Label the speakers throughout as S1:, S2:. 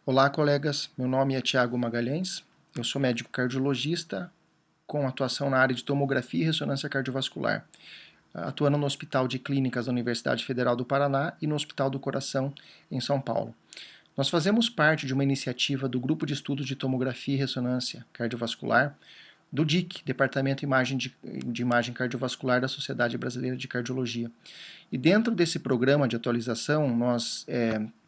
S1: Olá, colegas. Meu nome é Tiago Magalhães. Eu sou médico cardiologista com atuação na área de tomografia e ressonância cardiovascular, atuando no Hospital de Clínicas da Universidade Federal do Paraná e no Hospital do Coração, em São Paulo. Nós fazemos parte de uma iniciativa do Grupo de Estudos de Tomografia e Ressonância Cardiovascular do DIC, Departamento de Imagem Cardiovascular da Sociedade Brasileira de Cardiologia. E dentro desse programa de atualização, nós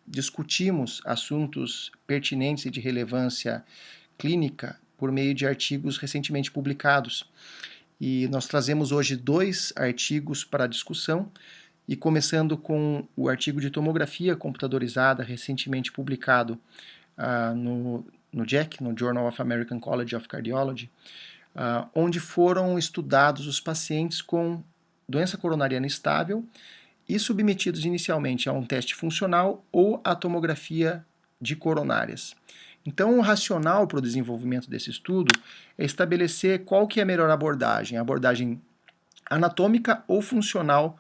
S1: discutimos assuntos pertinentes e de relevância clínica por meio de artigos recentemente publicados. E nós trazemos hoje 2 artigos para discussão, e começando com o artigo de tomografia computadorizada recentemente publicado no JACC, no Journal of American College of Cardiology, onde foram estudados os pacientes com doença coronariana estável e submetidos inicialmente a um teste funcional ou a tomografia de coronárias. Então, o racional para o desenvolvimento desse estudo é estabelecer qual que é a melhor abordagem, a abordagem anatômica ou funcional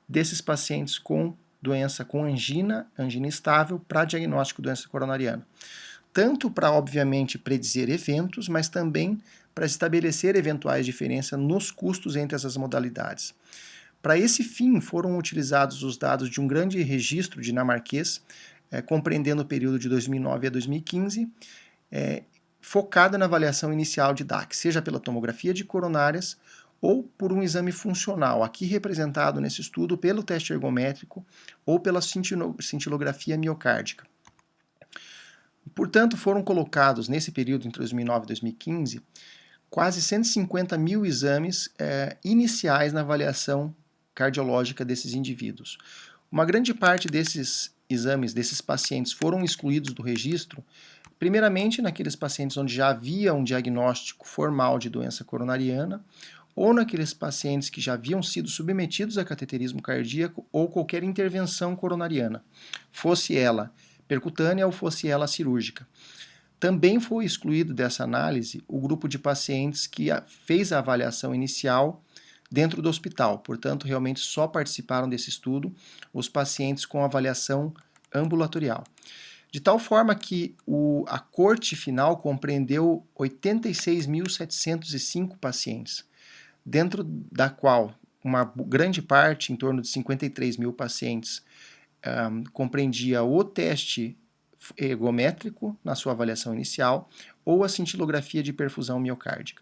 S1: desses pacientes com doença com angina estável para diagnóstico de doença coronariana. Tanto para, obviamente, predizer eventos, mas também para estabelecer eventuais diferenças nos custos entre essas modalidades. Para esse fim, foram utilizados os dados de um grande registro dinamarquês, compreendendo o período de 2009 a 2015, focada na avaliação inicial de DAC, seja pela tomografia de coronárias ou por um exame funcional, aqui representado nesse estudo pelo teste ergométrico ou pela cintilografia miocárdica. Portanto, foram colocados nesse período entre 2009 e 2015 quase 150 mil exames iniciais na avaliação cardiológica desses indivíduos. Uma grande parte desses exames, desses pacientes, foram excluídos do registro, primeiramente naqueles pacientes onde já havia um diagnóstico formal de doença coronariana, ou naqueles pacientes que já haviam sido submetidos a cateterismo cardíaco ou qualquer intervenção coronariana, fosse ela percutânea ou fosse ela cirúrgica. Também foi excluído dessa análise o grupo de pacientes que fez a avaliação inicial dentro do hospital. Portanto, realmente só participaram desse estudo os pacientes com avaliação ambulatorial. De tal forma que a corte final compreendeu 86.705 pacientes, dentro da qual uma grande parte, em torno de 53 mil pacientes, compreendia o teste ergométrico na sua avaliação inicial ou a cintilografia de perfusão miocárdica.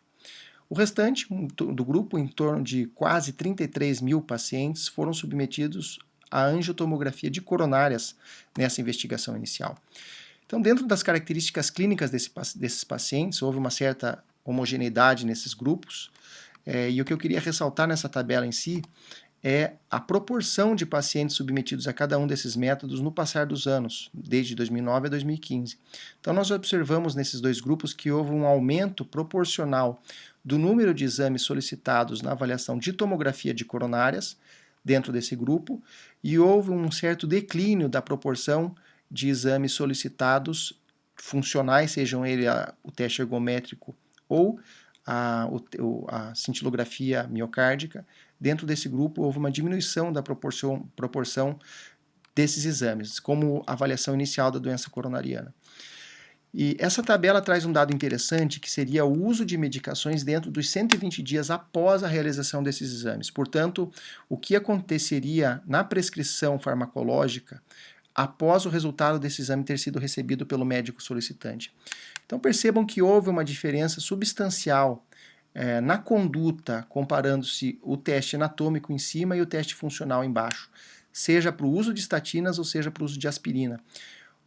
S1: O restante do grupo, em torno de quase 33 mil pacientes, foram submetidos à angiotomografia de coronárias nessa investigação inicial. Então, dentro das características clínicas desses pacientes, houve uma certa homogeneidade nesses grupos, e o que eu queria ressaltar nessa tabela em si é a proporção de pacientes submetidos a cada um desses métodos no passar dos anos, desde 2009 a 2015. Então, nós observamos nesses 2 grupos que houve um aumento proporcional do número de exames solicitados na avaliação de tomografia de coronárias dentro desse grupo, e houve um certo declínio da proporção de exames solicitados funcionais, sejam ele o teste ergométrico ou a cintilografia miocárdica. Dentro desse grupo houve uma diminuição da proporção desses exames, como avaliação inicial da doença coronariana. E essa tabela traz um dado interessante, que seria o uso de medicações dentro dos 120 dias após a realização desses exames. Portanto, o que aconteceria na prescrição farmacológica após o resultado desse exame ter sido recebido pelo médico solicitante. Então, percebam que houve uma diferença substancial na conduta, comparando-se o teste anatômico em cima e o teste funcional embaixo, seja para o uso de estatinas ou seja para o uso de aspirina.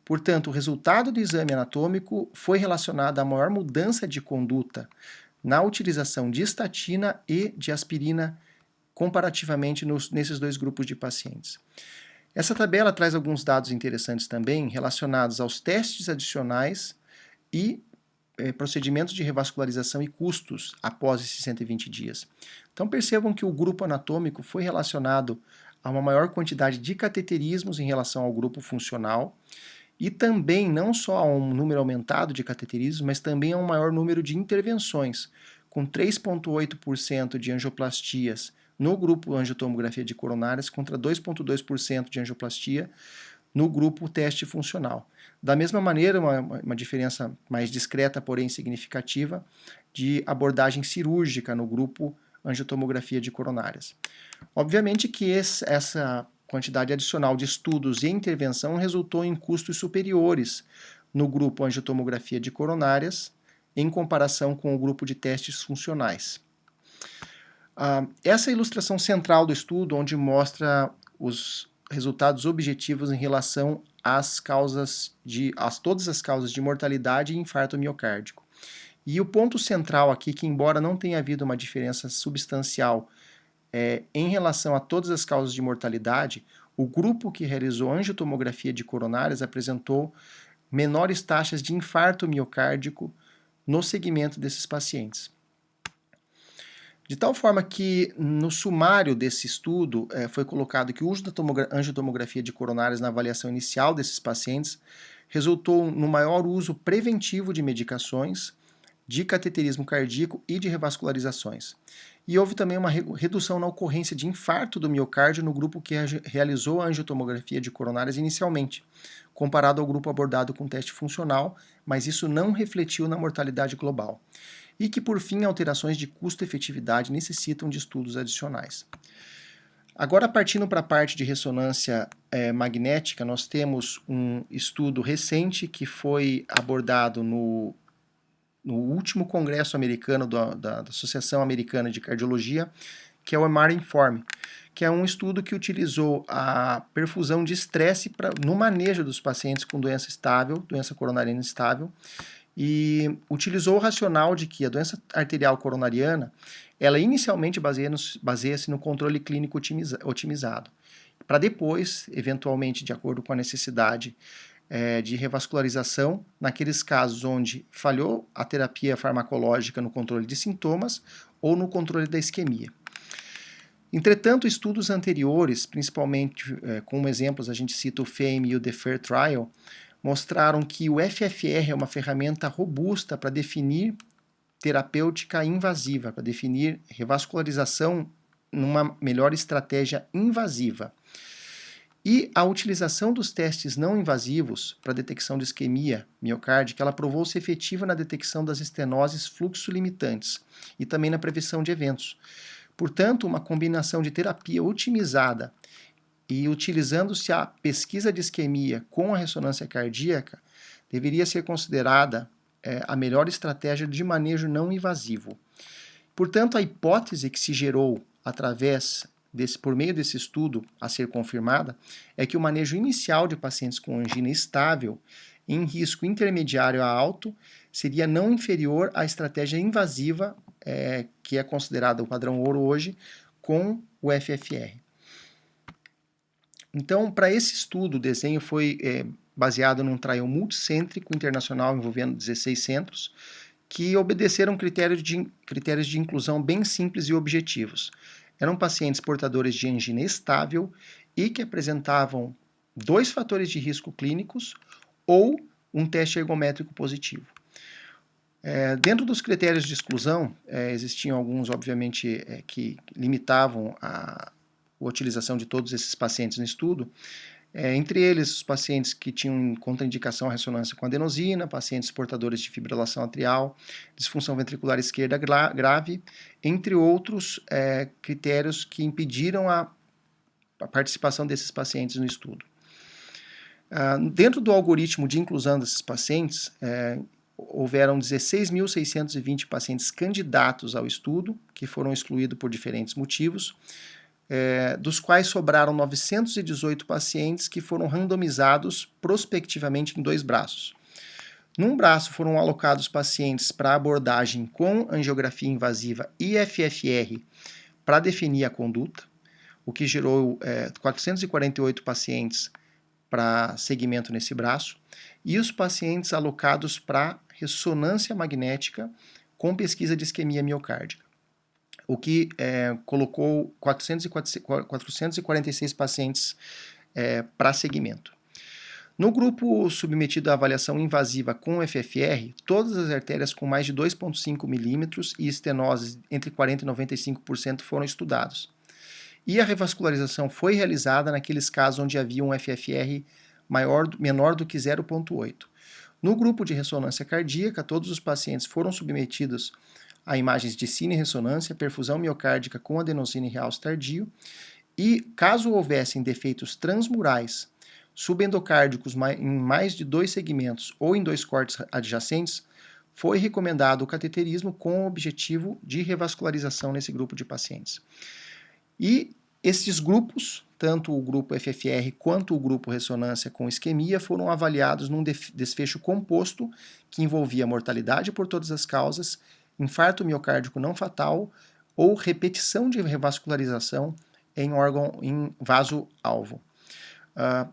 S1: Portanto, o resultado do exame anatômico foi relacionado à maior mudança de conduta na utilização de estatina e de aspirina comparativamente nesses 2 grupos de pacientes. Essa tabela traz alguns dados interessantes também relacionados aos testes adicionais e procedimentos de revascularização e custos após esses 120 dias. Então percebam que o grupo anatômico foi relacionado a uma maior quantidade de cateterismos em relação ao grupo funcional, e também não só a um número aumentado de cateterismos, mas também a um maior número de intervenções, com 3,8% de angioplastias no grupo angiotomografia de coronárias contra 2,2% de angioplastia no grupo teste funcional. Da mesma maneira, uma diferença mais discreta, porém significativa, de abordagem cirúrgica no grupo angiotomografia de coronárias. Obviamente que essa quantidade adicional de estudos e intervenção resultou em custos superiores no grupo angiotomografia de coronárias em comparação com o grupo de testes funcionais. Essa é a ilustração central do estudo, onde mostra os resultados objetivos em relação todas as causas de mortalidade e infarto miocárdico. E o ponto central aqui, que embora não tenha havido uma diferença substancial em relação a todas as causas de mortalidade, o grupo que realizou angiotomografia de coronárias apresentou menores taxas de infarto miocárdico no segmento desses pacientes. De tal forma que, no sumário desse estudo, foi colocado que o uso da angiotomografia de coronárias na avaliação inicial desses pacientes resultou no maior uso preventivo de medicações, de cateterismo cardíaco e de revascularizações. E houve também uma redução na ocorrência de infarto do miocárdio no grupo que realizou a angiotomografia de coronárias inicialmente, comparado ao grupo abordado com teste funcional, mas isso não refletiu na mortalidade global. E que, por fim, alterações de custo-efetividade necessitam de estudos adicionais. Agora, partindo para a parte de ressonância magnética, nós temos um estudo recente que foi abordado no último congresso americano da Associação Americana de Cardiologia, que é o MR-INFORM, que é um estudo que utilizou a perfusão de estresse no manejo dos pacientes com doença estável, doença coronariana estável, e utilizou o racional de que a doença arterial coronariana, ela inicialmente baseia-se no controle clínico otimizado, para depois, eventualmente, de acordo com a necessidade de revascularização, naqueles casos onde falhou a terapia farmacológica no controle de sintomas ou no controle da isquemia. Entretanto, estudos anteriores, principalmente como exemplos, a gente cita o FAME e o DEFER Trial, mostraram que o FFR é uma ferramenta robusta para definir terapêutica invasiva, para definir revascularização numa melhor estratégia invasiva. E a utilização dos testes não invasivos para detecção de isquemia miocárdica, ela provou-se efetiva na detecção das estenoses fluxo-limitantes e também na prevenção de eventos. Portanto, uma combinação de terapia otimizada e utilizando-se a pesquisa de isquemia com a ressonância cardíaca, deveria ser considerada a melhor estratégia de manejo não invasivo. Portanto, a hipótese que se gerou por meio desse estudo a ser confirmada, é que o manejo inicial de pacientes com angina estável, em risco intermediário a alto, seria não inferior à estratégia invasiva, que é considerada o padrão ouro hoje, com o FFR. Então, para esse estudo, o desenho foi baseado num trial multicêntrico internacional envolvendo 16 centros, que obedeceram critérios de inclusão bem simples e objetivos. Eram pacientes portadores de angina estável e que apresentavam 2 fatores de risco clínicos ou um teste ergométrico positivo. Dentro dos critérios de exclusão, existiam alguns, obviamente, que limitavam a utilização de todos esses pacientes no estudo, entre eles os pacientes que tinham contraindicação à ressonância com adenosina, pacientes portadores de fibrilação atrial, disfunção ventricular esquerda grave, entre outros critérios que impediram a participação desses pacientes no estudo. Dentro do algoritmo de inclusão desses pacientes, houveram 16.620 pacientes candidatos ao estudo, que foram excluídos por diferentes motivos, dos quais sobraram 918 pacientes que foram randomizados prospectivamente em 2 braços. Num braço foram alocados pacientes para abordagem com angiografia invasiva e FFR para definir a conduta, o que gerou 448 pacientes para segmento nesse braço, e os pacientes alocados para ressonância magnética com pesquisa de isquemia miocárdica, o que colocou 446 pacientes para segmento. No grupo submetido à avaliação invasiva com FFR, todas as artérias com mais de 2,5 milímetros e estenoses entre 40% e 95% foram estudados. E a revascularização foi realizada naqueles casos onde havia um FFR menor do que 0,8. No grupo de ressonância cardíaca, todos os pacientes foram submetidos a imagens de cine-ressonância, perfusão miocárdica com adenosine realce tardio, e caso houvessem defeitos transmurais subendocárdicos em mais de 2 segmentos ou em 2 cortes adjacentes, foi recomendado o cateterismo com o objetivo de revascularização nesse grupo de pacientes. E esses grupos, tanto o grupo FFR quanto o grupo ressonância com isquemia, foram avaliados num desfecho composto que envolvia mortalidade por todas as causas, infarto miocárdico não fatal ou repetição de revascularização em vaso-alvo.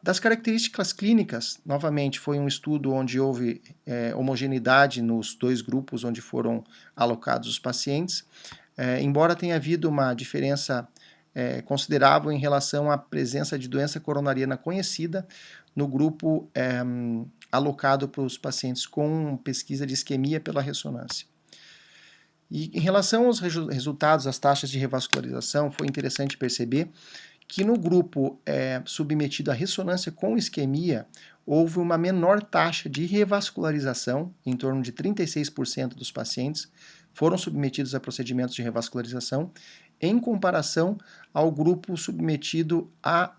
S1: Das características clínicas, novamente, foi um estudo onde houve homogeneidade nos 2 grupos onde foram alocados os pacientes, embora tenha havido uma diferença considerável em relação à presença de doença coronariana conhecida no grupo alocado para os pacientes com pesquisa de isquemia pela ressonância. E em relação aos resultados, as taxas de revascularização, foi interessante perceber que no grupo submetido à ressonância com isquemia, houve uma menor taxa de revascularização, em torno de 36% dos pacientes foram submetidos a procedimentos de revascularização, em comparação ao grupo submetido a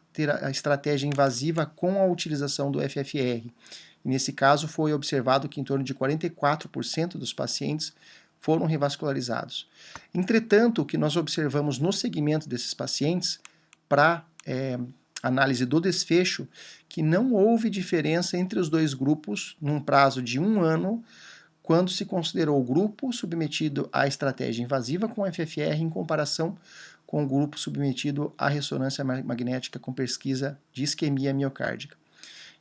S1: estratégia invasiva com a utilização do FFR. E nesse caso, foi observado que em torno de 44% dos pacientes foram revascularizados. Entretanto, o que nós observamos no segmento desses pacientes, para análise do desfecho, que não houve diferença entre os 2 grupos num prazo de 1 ano, quando se considerou o grupo submetido à estratégia invasiva com FFR em comparação com o grupo submetido à ressonância magnética com pesquisa de isquemia miocárdica.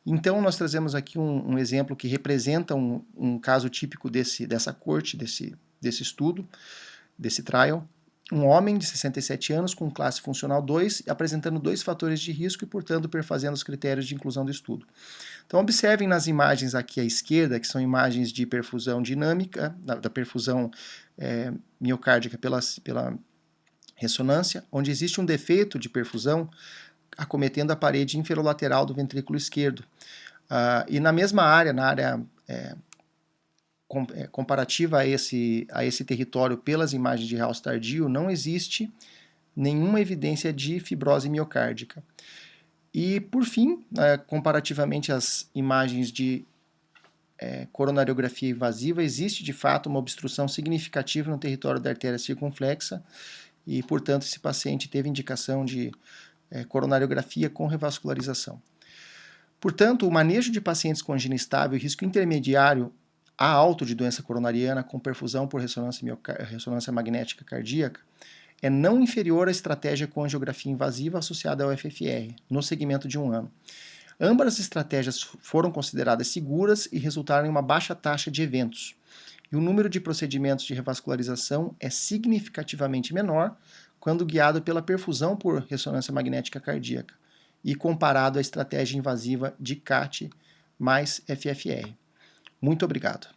S1: Então, nós trazemos aqui um exemplo que representa um caso típico dessa corte, desse estudo, desse trial. Um homem de 67 anos com classe funcional 2, apresentando 2 fatores de risco e, portanto, perfazendo os critérios de inclusão do estudo. Então, observem nas imagens aqui à esquerda, que são imagens de perfusão dinâmica, da perfusão miocárdica pela ressonância, onde existe um defeito de perfusão acometendo a parede inferolateral do ventrículo esquerdo. E na mesma área, na área comparativa a esse território pelas imagens de realce tardio, não existe nenhuma evidência de fibrose miocárdica. E, por fim, comparativamente às imagens de coronariografia invasiva, existe de fato uma obstrução significativa no território da artéria circunflexa e, portanto, esse paciente teve indicação de coronariografia com revascularização. Portanto, o manejo de pacientes com angina estável e risco intermediário a alto de doença coronariana com perfusão por ressonância magnética cardíaca é não inferior à estratégia com angiografia invasiva associada ao FFR, no segmento de 1 ano. Ambas as estratégias foram consideradas seguras e resultaram em uma baixa taxa de eventos. E o número de procedimentos de revascularização é significativamente menor quando guiado pela perfusão por ressonância magnética cardíaca e comparado à estratégia invasiva de CAT mais FFR. Muito obrigado.